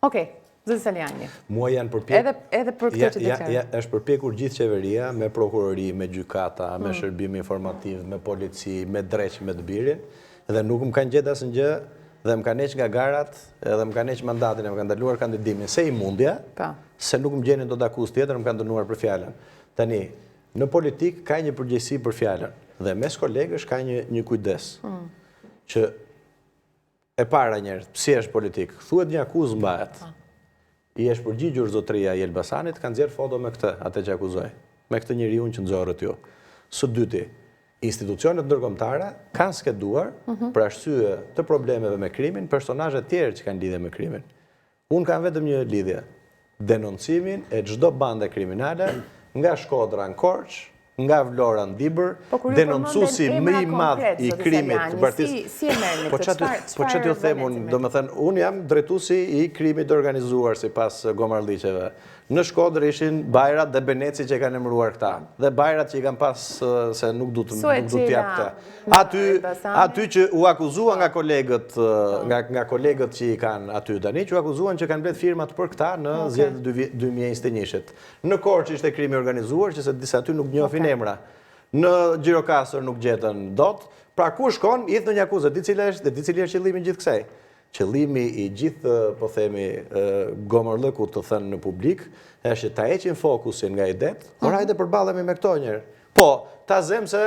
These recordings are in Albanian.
Okej, zëri Saliani. Mua janë përpjek... Edhe për këtë që deklarë. është përpjekur gjithë qeveria, me prokurori, me gjykata, me shërbim informativ, me polici, me dreq, me të birin, dhe nuk më kanë gjetë asë gjë, dhe më kanë eq nga garat, edhe më kanë eq mandatin, e më kanë ndaluar kandidimin, se i mundja, se nuk më gjenin do të akuz tjetër, më kanë dënuar për fjallën. Tani, në politik ka një përgjegjësi për fjallën, dhe mes kolegësh ka një kujdes, që e para njerë, si është politik, thuet një akuzë mbahet, i është përgjigjur zotëria i Elbasanit, kanë zjerë foto me këtë, atë që akuzoj, me këtë njëri unë që nëzorët ju. Së dyti, institucionet ndërkombëtare kanë skeduar për arsye të problemeve me krimin, personazhe tjerë që kanë lidhje me krimin. Unë kam vetëm një lidhje, denoncimin e çdo bande kriminale nga Shkodra në Korç, nga Vlora në Dibër, denoncuesi më i madh i krimit të partisë. Si e merrni këtë? Po çfarë ju them unë, domethënë unë jam drejtuesi i krimit të organizuar sipas gomarliqeve. Në Shkodër ishin Bajrat dhe Beneci që kanë emëruar këta. Dhe Bajrat që i kanë pas se nuk du të jap këta. Aty që u akuzua nga kolegët që i kanë aty tani, që u akuzuan që kanë blet firmat për këta në zgjedhjet 2021-shit. Në Korçë ishte krimi organizuar, që se disa aty nuk njohin emra. Në Gjirokastër nuk gjetën dot. Pra ku shkon, idh në një akuzë, di cili është qëllimi gjithë kësaj. Qëllimi i gjithë, po themi, gomërlëku të thënë në publik, është ta heqin fokusin nga i det, por hajde përballemi me këto njerë. Po, ta zem se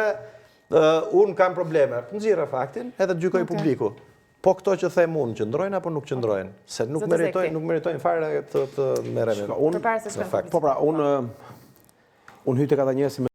unë kam probleme. Nxirra faktin, edhe të gjykoj publiku. Po këto që them unë, qëndrojnë apo nuk qëndrojnë? Se nuk meritojnë fare të merremi. Përpara se shkojmë. Po pra, unë hyj tek ata njerëz